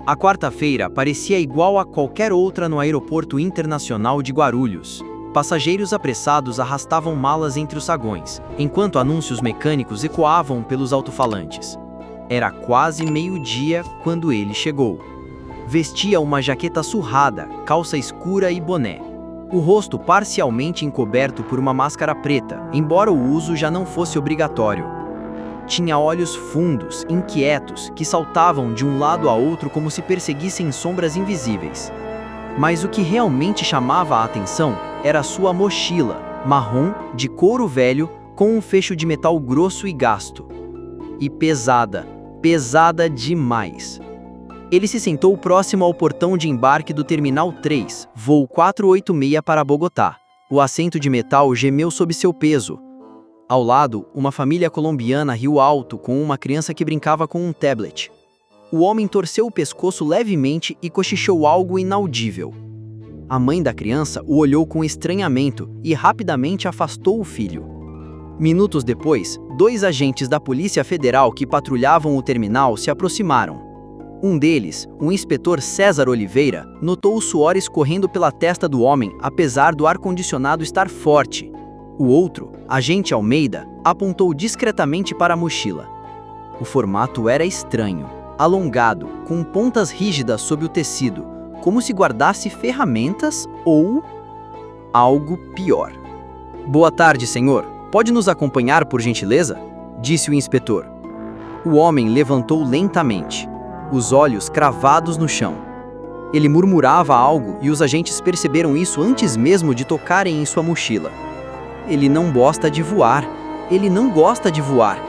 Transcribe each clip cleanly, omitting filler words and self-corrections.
A quarta-feira parecia igual a qualquer outra no Aeroporto Internacional de Guarulhos. Passageiros apressados arrastavam malas entre os sagões, enquanto anúncios mecânicos ecoavam pelos alto-falantes. Era quase meio-dia quando ele chegou. Vestia uma jaqueta surrada, calça escura e boné. O rosto parcialmente encoberto por uma máscara preta, embora o uso já não fosse obrigatório. Tinha olhos fundos, inquietos, que saltavam de um lado a outro como se perseguissem sombras invisíveis. Mas o que realmente chamava a atenção era sua mochila, marrom, de couro velho, com um fecho de metal grosso e gasto. E pesada, pesada demais. Ele se sentou próximo ao portão de embarque do Terminal 3, voo 486 para Bogotá. O assento de metal gemeu sob seu peso. Ao lado, uma família colombiana riu alto com uma criança que brincava com um tablet. O homem torceu o pescoço levemente e cochichou algo inaudível. A mãe da criança o olhou com estranhamento e rapidamente afastou o filho. Minutos depois, 2 agentes da Polícia Federal que patrulhavam o terminal se aproximaram. Um deles, o inspetor César Oliveira, notou o suor escorrendo pela testa do homem, apesar do ar-condicionado estar forte. O outro, agente Almeida, apontou discretamente para a mochila. O formato era estranho, alongado, com pontas rígidas sob o tecido, como se guardasse ferramentas ou algo pior. "Boa tarde, senhor. Pode nos acompanhar, por gentileza?" disse o inspetor. O homem levantou lentamente, os olhos cravados no chão. Ele murmurava algo e os agentes perceberam isso antes mesmo de tocarem em sua mochila. "Ele não gosta de voar. Ele não gosta de voar."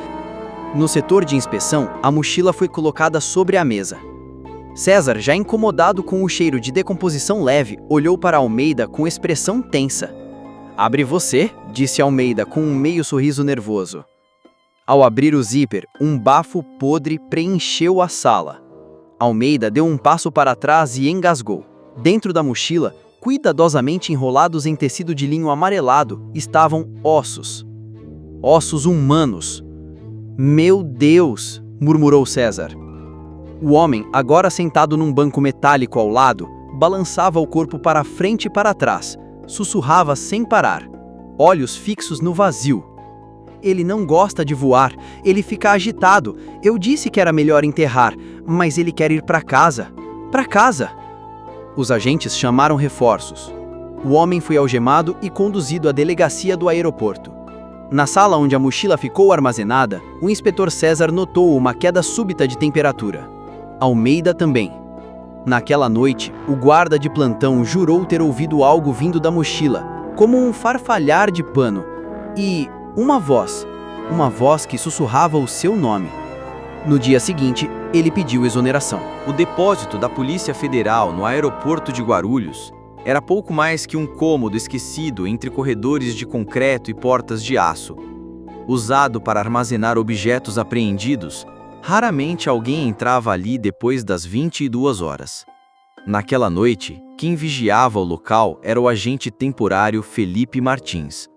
No setor de inspeção, a mochila foi colocada sobre a mesa. César, já incomodado com o cheiro de decomposição leve, olhou para Almeida com expressão tensa. "Abre você", disse Almeida com um meio sorriso nervoso. Ao abrir o zíper, um bafo podre preencheu a sala. Almeida deu um passo para trás e engasgou. Dentro da mochila, cuidadosamente enrolados em tecido de linho amarelado, estavam ossos. Ossos humanos. "Meu Deus!" murmurou César. O homem, agora sentado num banco metálico ao lado, balançava o corpo para frente e para trás, sussurrava sem parar, olhos fixos no vazio. "Ele não gosta de voar, ele fica agitado. Eu disse que era melhor enterrar, mas ele quer ir para casa. Para casa!" Os agentes chamaram reforços. O homem foi algemado e conduzido à delegacia do aeroporto. Na sala onde a mochila ficou armazenada, o inspetor César notou uma queda súbita de temperatura. Almeida também. Naquela noite, o guarda de plantão jurou ter ouvido algo vindo da mochila, como um farfalhar de pano, e uma voz que sussurrava o seu nome. No dia seguinte, ele pediu exoneração. O depósito da Polícia Federal no aeroporto de Guarulhos era pouco mais que um cômodo esquecido entre corredores de concreto e portas de aço. Usado para armazenar objetos apreendidos, raramente alguém entrava ali depois das 22 horas. Naquela noite, quem vigiava o local era o agente temporário Felipe Martins.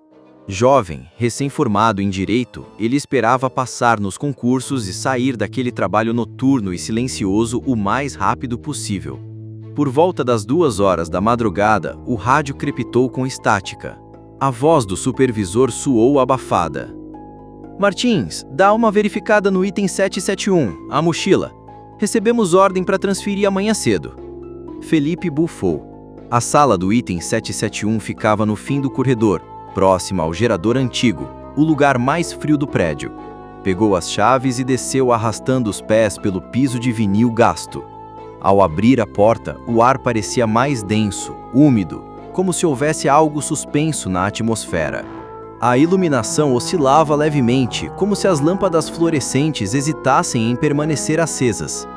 Jovem, recém-formado em Direito, ele esperava passar nos concursos e sair daquele trabalho noturno e silencioso o mais rápido possível. Por volta das 2 horas da madrugada, o rádio crepitou com estática. A voz do supervisor soou abafada. "Martins, dá uma verificada no item 771, a mochila. Recebemos ordem para transferir amanhã cedo." Felipe bufou. A sala do item 771 ficava no fim do corredor, próxima ao gerador antigo, o lugar mais frio do prédio. Pegou as chaves e desceu arrastando os pés pelo piso de vinil gasto. Ao abrir a porta, o ar parecia mais denso, úmido, como se houvesse algo suspenso na atmosfera. A iluminação oscilava levemente, como se as lâmpadas fluorescentes hesitassem em permanecer acesas.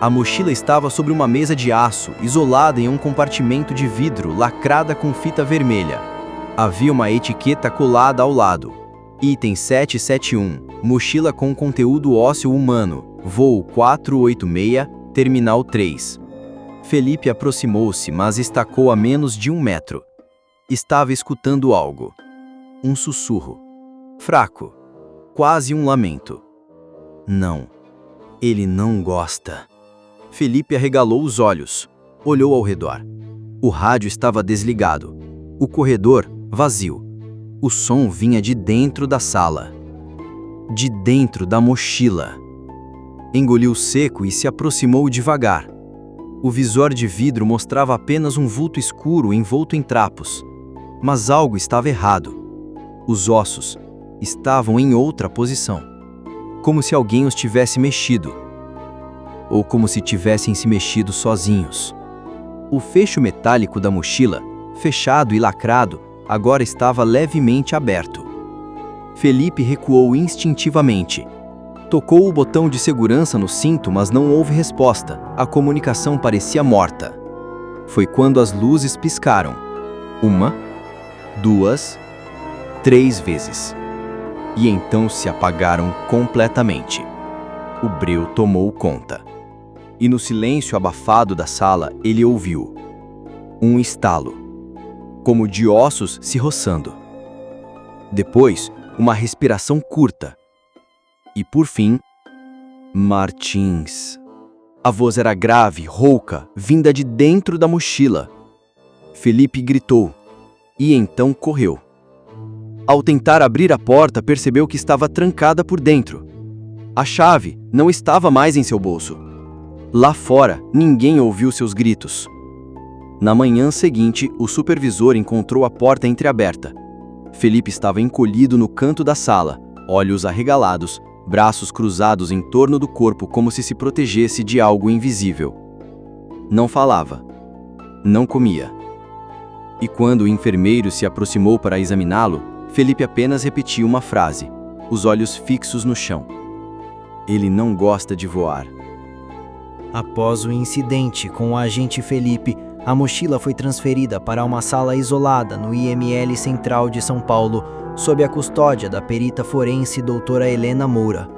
A mochila estava sobre uma mesa de aço, isolada em um compartimento de vidro lacrada com fita vermelha. Havia uma etiqueta colada ao lado. Item 771, mochila com conteúdo ósseo humano, voo 486, Terminal 3. Felipe aproximou-se, mas estacou a menos de 1 metro. Estava escutando algo. Um sussurro. Fraco. Quase um lamento. "Não. Ele não gosta." Felipe arregalou os olhos, olhou ao redor. O rádio estava desligado, o corredor vazio. O som vinha de dentro da sala, de dentro da mochila. Engoliu seco e se aproximou devagar. O visor de vidro mostrava apenas um vulto escuro envolto em trapos. Mas algo estava errado. Os ossos estavam em outra posição, como se alguém os tivesse mexido, ou como se tivessem se mexido sozinhos. O fecho metálico da mochila, fechado e lacrado, agora estava levemente aberto. Felipe recuou instintivamente. Tocou o botão de segurança no cinto, mas não houve resposta. A comunicação parecia morta. Foi quando as luzes piscaram. 1, 2, 3 vezes. E então se apagaram completamente. O breu tomou conta. E no silêncio abafado da sala, ele ouviu um estalo, como de ossos se roçando. Depois, uma respiração curta. E por fim, Martins. A voz era grave, rouca, vinda de dentro da mochila. Felipe gritou, e então correu. Ao tentar abrir a porta, percebeu que estava trancada por dentro. A chave não estava mais em seu bolso. Lá fora, ninguém ouviu seus gritos. Na manhã seguinte, o supervisor encontrou a porta entreaberta. Felipe estava encolhido no canto da sala, olhos arregalados, braços cruzados em torno do corpo como se protegesse de algo invisível. Não falava. Não comia. E quando o enfermeiro se aproximou para examiná-lo, Felipe apenas repetiu uma frase, os olhos fixos no chão. Ele não gosta de voar. Após o incidente com o agente Felipe, a mochila foi transferida para uma sala isolada no IML Central de São Paulo, sob a custódia da perita forense doutora Helena Moura.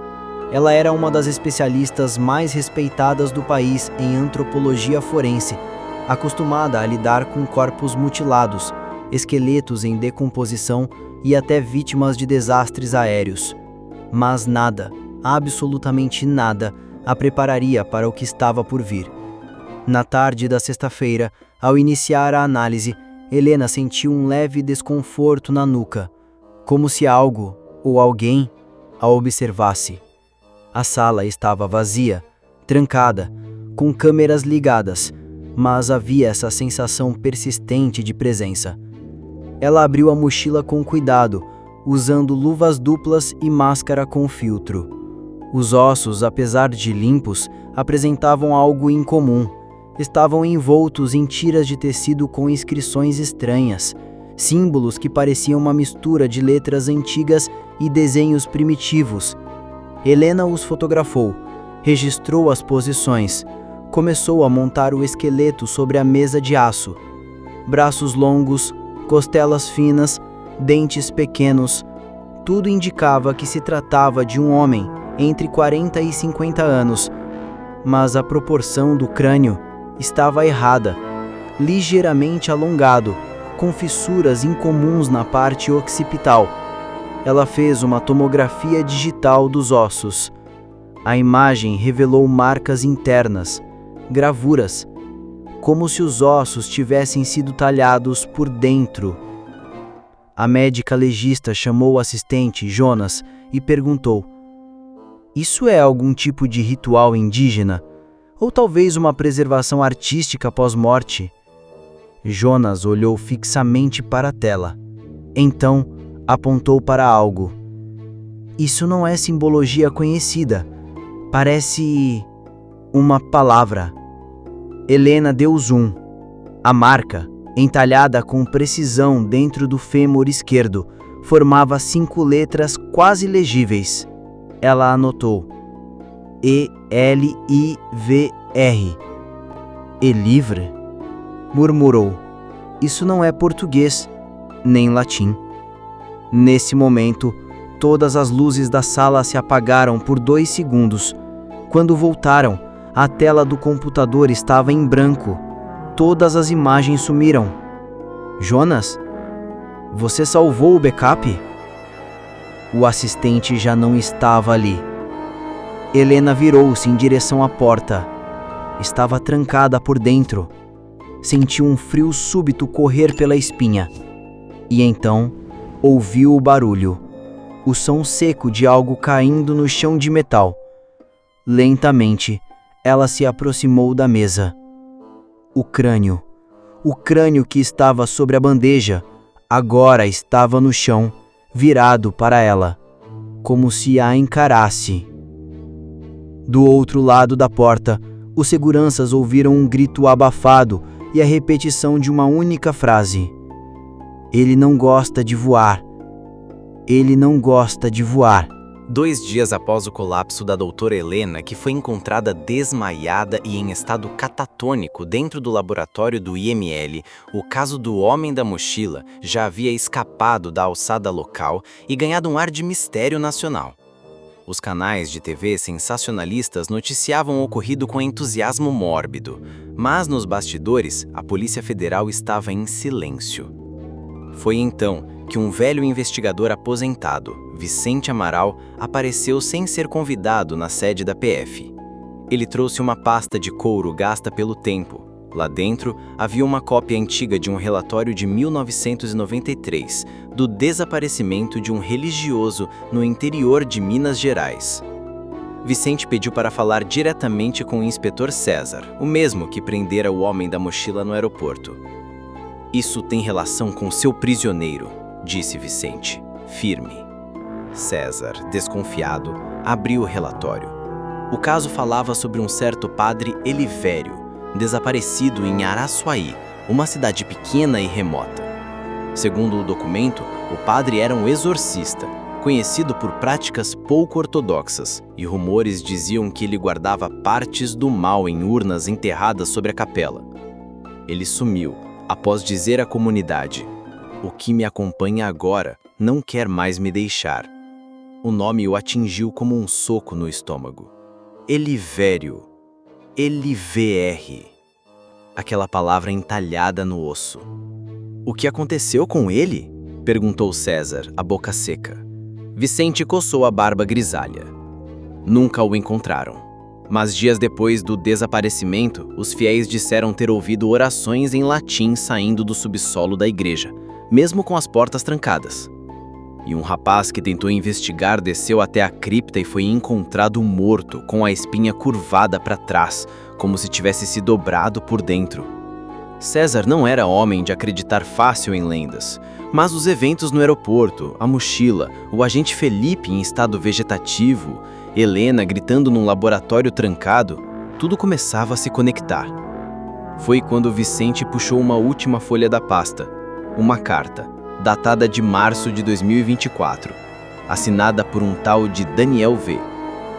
Ela era uma das especialistas mais respeitadas do país em antropologia forense, acostumada a lidar com corpos mutilados, esqueletos em decomposição e até vítimas de desastres aéreos. Mas nada, absolutamente nada, a prepararia para o que estava por vir. Na tarde da sexta-feira, ao iniciar a análise, Helena sentiu um leve desconforto na nuca, como se algo ou alguém a observasse. A sala estava vazia, trancada, com câmeras ligadas, mas havia essa sensação persistente de presença. Ela abriu a mochila com cuidado, usando luvas duplas e máscara com filtro. Os ossos, apesar de limpos, apresentavam algo incomum. Estavam envoltos em tiras de tecido com inscrições estranhas, símbolos que pareciam uma mistura de letras antigas e desenhos primitivos. Helena os fotografou, registrou as posições, começou a montar o esqueleto sobre a mesa de aço. Braços longos, costelas finas, dentes pequenos, tudo indicava que se tratava de um homem entre 40 e 50 anos, mas a proporção do crânio estava errada, ligeiramente alongado, com fissuras incomuns na parte occipital. Ela fez uma tomografia digital dos ossos. A imagem revelou marcas internas, gravuras, como se os ossos tivessem sido talhados por dentro. A médica legista chamou o assistente, Jonas, e perguntou: "Isso é algum tipo de ritual indígena? Ou talvez uma preservação artística pós-morte?" Jonas olhou fixamente para a tela. Então, apontou para algo. "Isso não é simbologia conhecida. Parece uma palavra." Helena deu zoom. A marca, entalhada com precisão dentro do fêmur esquerdo, formava 5 letras quase legíveis. Ela anotou: E-L-I-V-R. Elivre? Murmurou. Isso não é português, nem latim. Nesse momento, todas as luzes da sala se apagaram por 2 segundos. Quando voltaram, a tela do computador estava em branco. Todas as imagens sumiram. "Jonas, você salvou o backup?" O assistente já não estava ali. Helena virou-se em direção à porta. estava trancada por dentro. Sentiu um frio súbito correr pela espinha. E então, ouviu o barulho, o som seco de algo caindo no chão de metal. Lentamente, ela se aproximou da mesa. O crânio que estava sobre a bandeja, agora estava no chão, virado para ela, como se a encarasse. Do outro lado da porta, os seguranças ouviram um grito abafado e a repetição de uma única frase: "Ele não gosta de voar. Ele não gosta de voar." 2 dias após o colapso da doutora Helena, que foi encontrada desmaiada e em estado catatônico dentro do laboratório do IML, o caso do homem da mochila já havia escapado da alçada local e ganhado um ar de mistério nacional. Os canais de TV sensacionalistas noticiavam o ocorrido com entusiasmo mórbido, mas nos bastidores, a Polícia Federal estava em silêncio. Foi então que um velho investigador aposentado, Vicente Amaral, apareceu sem ser convidado na sede da PF. Ele trouxe uma pasta de couro gasta pelo tempo. Lá dentro havia uma cópia antiga de um relatório de 1993, do desaparecimento de um religioso no interior de Minas Gerais. Vicente pediu para falar diretamente com o inspetor César, o mesmo que prendera o homem da mochila no aeroporto. "Isso tem relação com seu prisioneiro", disse Vicente, firme. César, desconfiado, abriu o relatório. O caso falava sobre um certo padre Elivério, desaparecido em Araçuaí, uma cidade pequena e remota. Segundo o documento, o padre era um exorcista, conhecido por práticas pouco ortodoxas, e rumores diziam que ele guardava partes do mal em urnas enterradas sobre a capela. Ele sumiu, após dizer à comunidade: "O que me acompanha agora não quer mais me deixar." O nome o atingiu como um soco no estômago. Elivério. LVR. Aquela palavra entalhada no osso. "O que aconteceu com ele?" perguntou César, a boca seca. Vicente coçou a barba grisalha. Nunca o encontraram. Mas dias depois do desaparecimento, os fiéis disseram ter ouvido orações em latim saindo do subsolo da igreja, mesmo com as portas trancadas. E um rapaz que tentou investigar desceu até a cripta e foi encontrado morto, com a espinha curvada para trás, como se tivesse se dobrado por dentro. César não era homem de acreditar fácil em lendas, mas os eventos no aeroporto, a mochila, o agente Felipe em estado vegetativo, Helena gritando num laboratório trancado, tudo começava a se conectar. Foi quando Vicente puxou uma última folha da pasta, uma carta, datada de março de 2024, assinada por um tal de Daniel V.,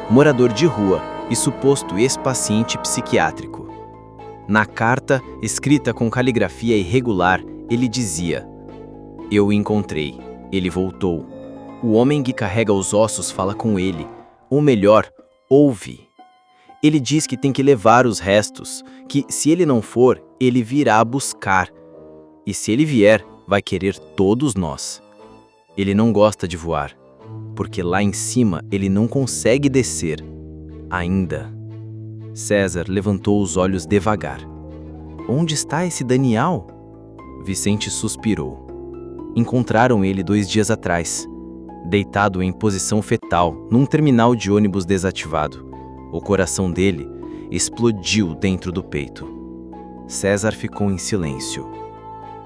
morador de rua e suposto ex-paciente psiquiátrico. Na carta, escrita com caligrafia irregular, ele dizia: "Eu o encontrei, ele voltou. O homem que carrega os ossos fala com ele, ou melhor, ouve. Ele diz que tem que levar os restos, que se ele não for, ele virá buscar. E se ele vier, vai querer todos nós. Ele não gosta de voar, porque lá em cima ele não consegue descer. Ainda." César levantou os olhos devagar. "Onde está esse Daniel?" Vicente suspirou. Encontraram ele 2 dias atrás, deitado em posição fetal, num terminal de ônibus desativado. O coração dele explodiu dentro do peito. César ficou em silêncio.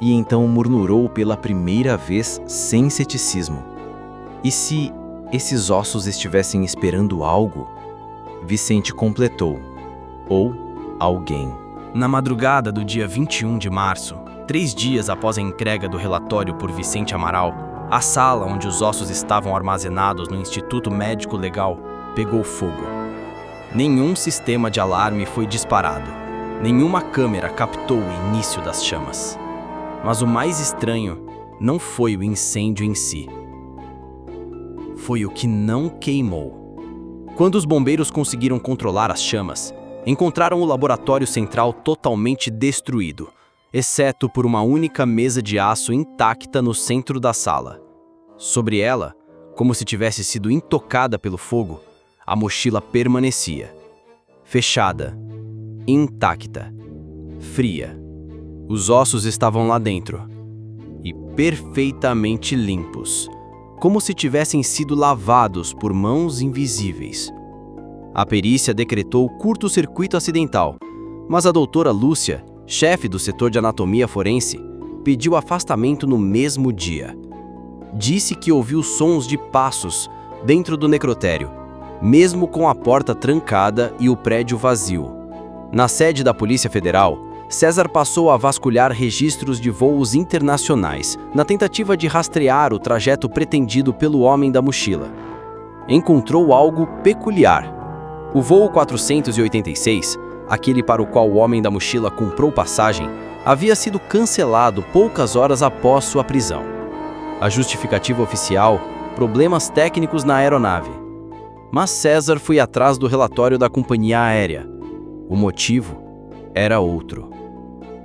E então murmurou pela primeira vez sem ceticismo: "E se esses ossos estivessem esperando algo?" Vicente completou: "Ou alguém." Na madrugada do dia 21 de março, 3 dias após a entrega do relatório por Vicente Amaral, a sala onde os ossos estavam armazenados no Instituto Médico Legal pegou fogo. Nenhum sistema de alarme foi disparado. Nenhuma câmera captou o início das chamas. Mas o mais estranho não foi o incêndio em si. Foi o que não queimou. Quando os bombeiros conseguiram controlar as chamas, encontraram o laboratório central totalmente destruído, exceto por uma única mesa de aço intacta no centro da sala. Sobre ela, como se tivesse sido intocada pelo fogo, a mochila permanecia, fechada, intacta, fria. Os ossos estavam lá dentro e perfeitamente limpos, como se tivessem sido lavados por mãos invisíveis. A perícia decretou curto-circuito acidental, mas a doutora Lúcia, chefe do setor de anatomia forense, pediu afastamento no mesmo dia. Disse que ouviu sons de passos dentro do necrotério, mesmo com a porta trancada e o prédio vazio. Na sede da Polícia Federal, César passou a vasculhar registros de voos internacionais, na tentativa de rastrear o trajeto pretendido pelo homem da mochila. Encontrou algo peculiar. O voo 486, aquele para o qual o homem da mochila comprou passagem, havia sido cancelado poucas horas após sua prisão. A justificativa oficial: problemas técnicos na aeronave. Mas César foi atrás do relatório da companhia aérea. O motivo era outro.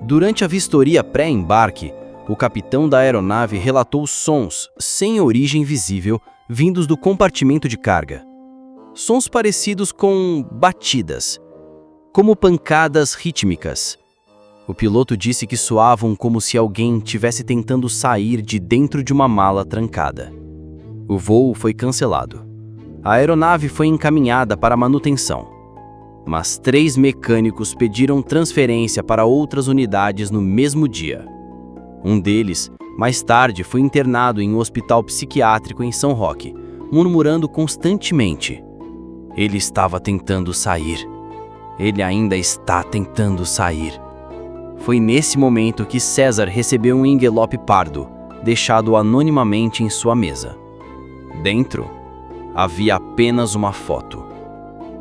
Durante a vistoria pré-embarque, o capitão da aeronave relatou sons sem origem visível vindos do compartimento de carga. Sons parecidos com batidas, como pancadas rítmicas. O piloto disse que soavam como se alguém tivesse tentando sair de dentro de uma mala trancada. O voo foi cancelado. A aeronave foi encaminhada para manutenção. Mas 3 mecânicos pediram transferência para outras unidades no mesmo dia. Um deles, mais tarde, foi internado em um hospital psiquiátrico em São Roque, murmurando constantemente: "Ele estava tentando sair. Ele ainda está tentando sair." Foi nesse momento que César recebeu um envelope pardo, deixado anonimamente em sua mesa. Dentro, havia apenas uma foto.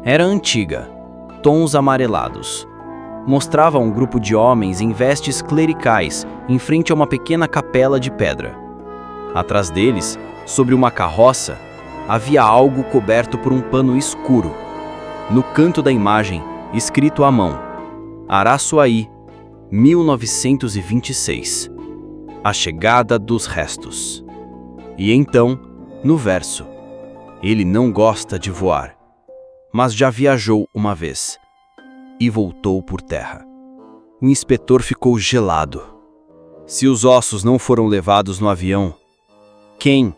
Era antiga, tons amarelados. Mostrava um grupo de homens em vestes clericais em frente a uma pequena capela de pedra. Atrás deles, sobre uma carroça, havia algo coberto por um pano escuro. No canto da imagem, escrito à mão: Araçuaí, 1926. A chegada dos restos. E então, no verso: ele não gosta de voar, mas já viajou uma vez e voltou por terra. O inspetor ficou gelado. Se os ossos não foram levados no avião, quem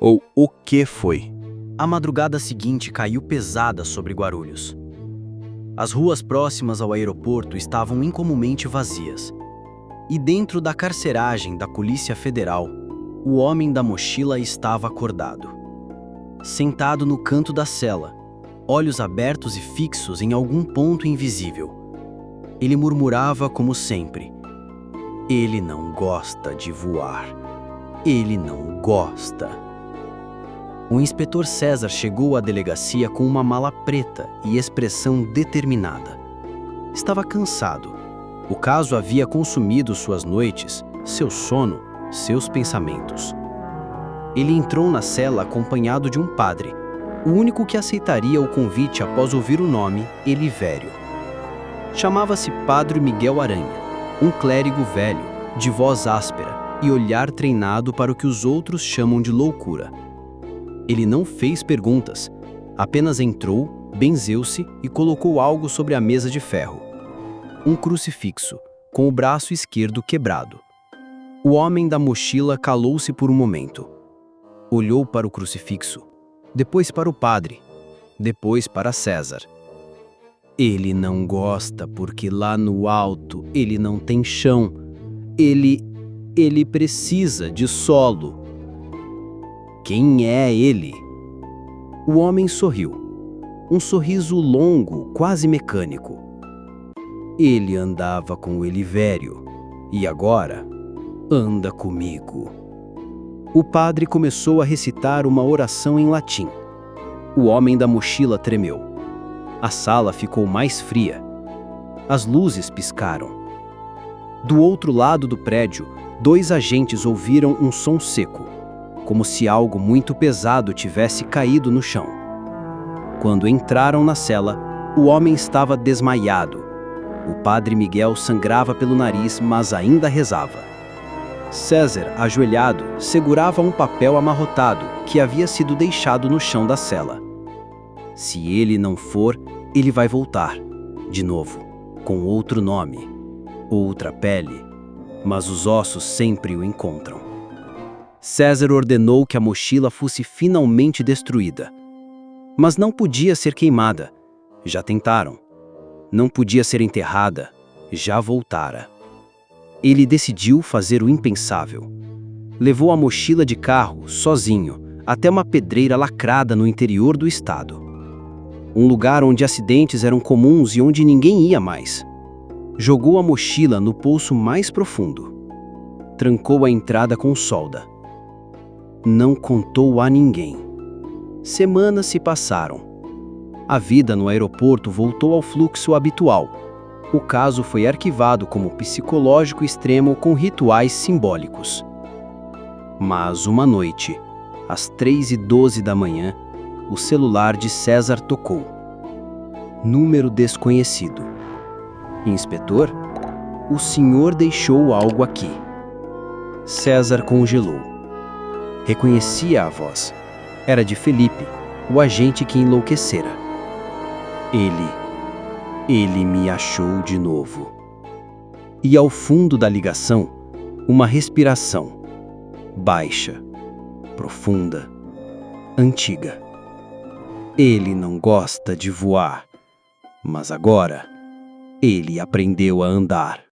ou o que foi? A madrugada seguinte caiu pesada sobre Guarulhos. As ruas próximas ao aeroporto estavam incomumente vazias. E dentro da carceragem da Polícia Federal, o homem da mochila estava acordado. Sentado no canto da cela, olhos abertos e fixos em algum ponto invisível. Ele murmurava como sempre: ele não gosta de voar. Ele não gosta. O inspetor César chegou à delegacia com uma mala preta e expressão determinada. Estava cansado. O caso havia consumido suas noites, seu sono, seus pensamentos. Ele entrou na cela acompanhado de um padre, o único que aceitaria o convite após ouvir o nome Elivério. Chamava-se Padre Miguel Aranha, um clérigo velho, de voz áspera e olhar treinado para o que os outros chamam de loucura. Ele não fez perguntas, apenas entrou, benzeu-se e colocou algo sobre a mesa de ferro. Um crucifixo, com o braço esquerdo quebrado. O homem da mochila calou-se por um momento. Olhou para o crucifixo, depois para o padre, depois para César. Ele não gosta porque lá no alto ele não tem chão. Ele precisa de solo. Quem é ele? O homem sorriu. Um sorriso longo, quase mecânico. Ele andava com o Elivério e agora anda comigo. O padre começou a recitar uma oração em latim. O homem da mochila tremeu. A sala ficou mais fria. As luzes piscaram. Do outro lado do prédio, 2 agentes ouviram um som seco, como se algo muito pesado tivesse caído no chão. Quando entraram na cela, o homem estava desmaiado. O padre Miguel sangrava pelo nariz, mas ainda rezava. César, ajoelhado, segurava um papel amarrotado que havia sido deixado no chão da cela. Se ele não for, ele vai voltar, de novo. com outro nome, outra pele, mas os ossos sempre o encontram. César ordenou que a mochila fosse finalmente destruída. Mas não podia ser queimada. Já tentaram. Não podia ser enterrada. Já voltara. Ele decidiu fazer o impensável. Levou a mochila de carro, sozinho, até uma pedreira lacrada no interior do estado. Um lugar onde acidentes eram comuns e onde ninguém ia mais. Jogou a mochila no poço mais profundo. Trancou a entrada com solda. Não contou a ninguém. Semanas se passaram. A vida no aeroporto voltou ao fluxo habitual. O caso foi arquivado como psicológico extremo com rituais simbólicos. Mas uma noite, às 3h12 da manhã, o celular de César tocou. Número desconhecido. Inspetor, o senhor deixou algo aqui. César congelou. Reconhecia a voz. Era de Felipe, o agente que enlouquecera. Ele me achou de novo. E ao fundo da ligação, uma respiração. Baixa, profunda, antiga. Ele não gosta de voar, mas agora ele aprendeu a andar.